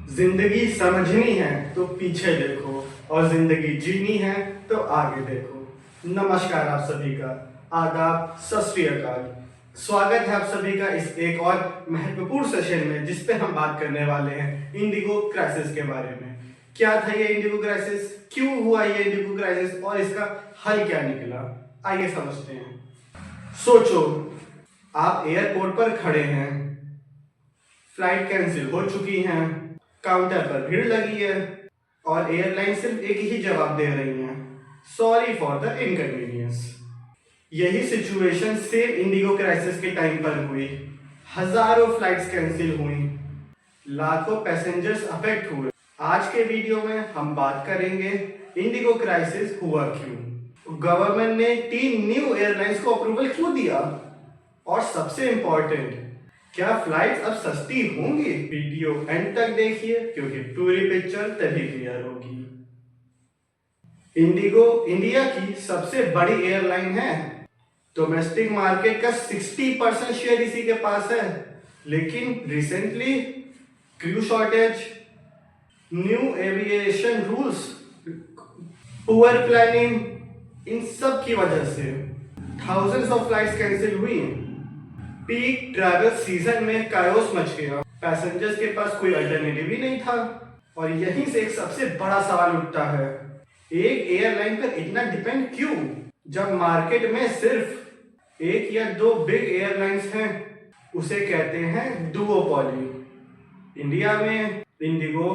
जिंदगी समझनी है तो पीछे देखो और जिंदगी जीनी है तो आगे देखो। नमस्कार आप सभी का, आदाब, सत श्री अकाल। स्वागत है आप सभी का इस एक और महत्वपूर्ण सेशन में जिस पे हम बात करने वाले हैं इंडिगो क्राइसिस के बारे में। क्या था ये इंडिगो क्राइसिस, क्यों हुआ ये इंडिगो क्राइसिस और इसका हल क्या निकला, आइए समझते हैं। सोचो, आप एयरपोर्ट पर खड़े हैं, फ्लाइट कैंसिल हो चुकी हैं, काउंटर पर भीड़ लगी है और एयरलाइन सिर्फ एक ही जवाब दे रही है, सॉरी फॉर द इनकन्वीनियंस। यही सिचुएशन सेम इंडिगो क्राइसिस के टाइम पर हुई। हजारों फ्लाइट्स कैंसिल हुई, लाखों पैसेंजर्स अफेक्ट हुए। आज के वीडियो में हम बात करेंगे इंडिगो क्राइसिस हुआ क्यों, गवर्नमेंट ने 3 न्यू एयरलाइंस को अप्रूवल क्यों दिया, और सबसे इंपॉर्टेंट, क्या फ्लाइट्स अब सस्ती होंगी। वीडियो एंड तक देखिए क्योंकि पूरी पिक्चर तभी क्लियर होगी। इंडिगो इंडिया की सबसे बड़ी एयरलाइन है। डोमेस्टिक मार्केट का 60% शेयर इसी के पास है, लेकिन recently crew shortage, new aviation rules, poor planning, इन सब की वजह से थाउजेंड्स ऑफ फ्लाइट्स कैंसिल हुई। पीक ट्रैवल सीजन में कायोस मच गया, पैसेंजर्स के पास कोई अल्टरनेटिव ही नहीं था। और यहीं से एक सबसे बड़ा सवाल उठता है, एक एयरलाइन पर इतना डिपेंड क्यों, जब मार्केट में सिर्फ एक या दो बिग एयरलाइंस हैं। उसे कहते हैं डुओपोली। इंडिया में इंडिगो,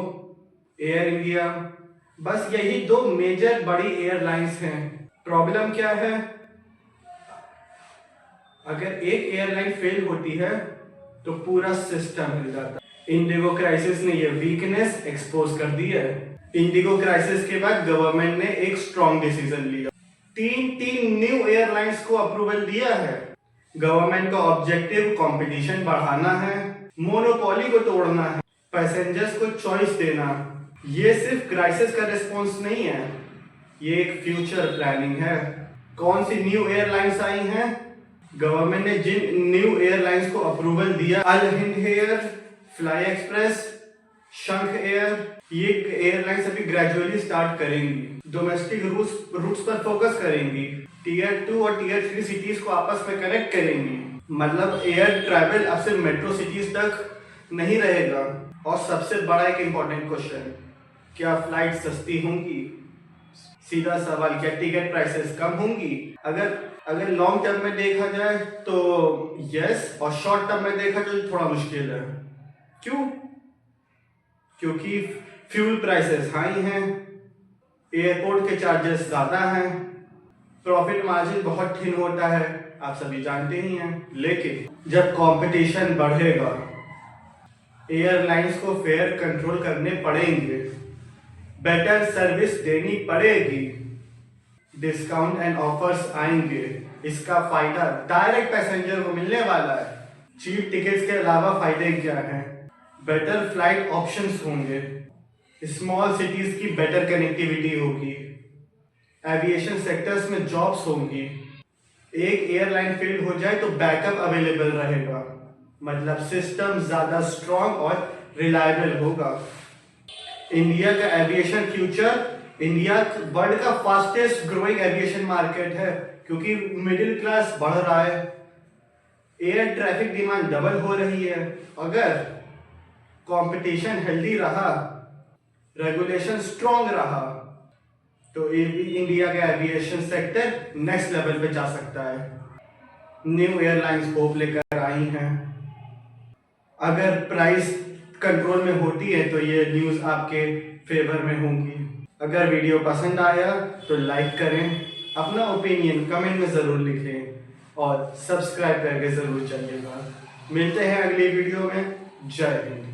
एयर इंडिया, बस यही 2 मेजर बड़ी एयरलाइंस हैं। प्रॉब्लम क्या है, अगर एक एयरलाइन फेल होती है तो पूरा सिस्टम हिल जाता है। इंडिगो क्राइसिस ने यह वीकनेस एक्सपोज कर दी है। इंडिगो क्राइसिस के बाद गवर्नमेंट ने एक स्ट्रॉन्ग डिसीजन लिया, 3 न्यू एयरलाइंस को अप्रूवल दिया है। गवर्नमेंट का ऑब्जेक्टिव कंपटीशन बढ़ाना है, मोनोपोली को तोड़ना है, पैसेंजर्स को चॉइस देना। ये सिर्फ क्राइसिस का रिस्पॉन्स नहीं है, ये एक फ्यूचर प्लानिंग है। कौन सी न्यू एयरलाइंस आई हैं? गवर्नमेंट ने जिन न्यू एयरलाइंस को अप्रूवल दिया, अल हिंद एयर, फ्लाई एक्सप्रेस, शंख एयर, ये एयरलाइंस अभी ग्रेजुअली स्टार्ट करेंगी। डोमेस्टिक रूट्स पर फोकस करेंगी, टीयर 2 और टीयर 3 सिटीज को आपस में कनेक्ट करेंगी। मतलब एयर ट्रैवल अब सिर्फ मेट्रो सिटीज तक नहीं रहेगा। और सबसे बड़ा एक इंपॉर्टेंट क्वेश्चन, क्या फ्लाइट सस्ती होंगी? सीधा सवाल, क्या टिकट प्राइसेस कम होंगी? अगर लॉन्ग टर्म में देखा जाए तो यस, और शॉर्ट टर्म में देखा जाए तो थोड़ा मुश्किल है। क्यों? क्योंकि फ्यूल प्राइसेस हाई हैं, एयरपोर्ट के चार्जेस ज्यादा हैं, प्रॉफिट मार्जिन बहुत थिन होता है, आप सभी जानते ही हैं। लेकिन जब कंपटीशन बढ़ेगा, एयरलाइंस को फेयर कंट्रोल करने पड़ेंगे, बेटर सर्विस देनी पड़ेगी, डिस्काउंट एंड ऑफर्स आएंगे। इसका फायदा डायरेक्ट पैसेंजर को मिलने वाला है। चीप टिकट्स के अलावा फायदे क्या हैं? बेटर फ्लाइट ऑप्शंस होंगे, स्मॉल सिटीज की बेटर कनेक्टिविटी होगी, एविएशन सेक्टर्स में जॉब्स होंगी। एक एयरलाइन फेल हो जाए तो बैकअप अवेलेबल रहेगा, मतलब सिस्टम ज्यादा स्ट्रॉन्ग और रिलायबल होगा। इंडिया का एविएशन फ्यूचर, इंडिया वर्ल्ड का फास्टेस्ट ग्रोइंग एविएशन मार्केट है, क्योंकि मिडिल क्लास बढ़ रहा है, एयर ट्रैफिक डिमांड डबल हो रही है। अगर कंपटीशन हेल्दी रहा, रेगुलेशन स्ट्रॉन्ग रहा, तो इंडिया का एविएशन सेक्टर नेक्स्ट लेवल पे जा सकता है। न्यू एयरलाइंस होप लेकर आई हैं। अगर प्राइस कंट्रोल में होती है तो ये न्यूज़ आपके फेवर में होंगी। अगर वीडियो पसंद आया तो लाइक करें, अपना ओपिनियन कमेंट में ज़रूर लिखें और सब्सक्राइब करके ज़रूर चलिएगा। मिलते हैं अगली वीडियो में। जय हिंद।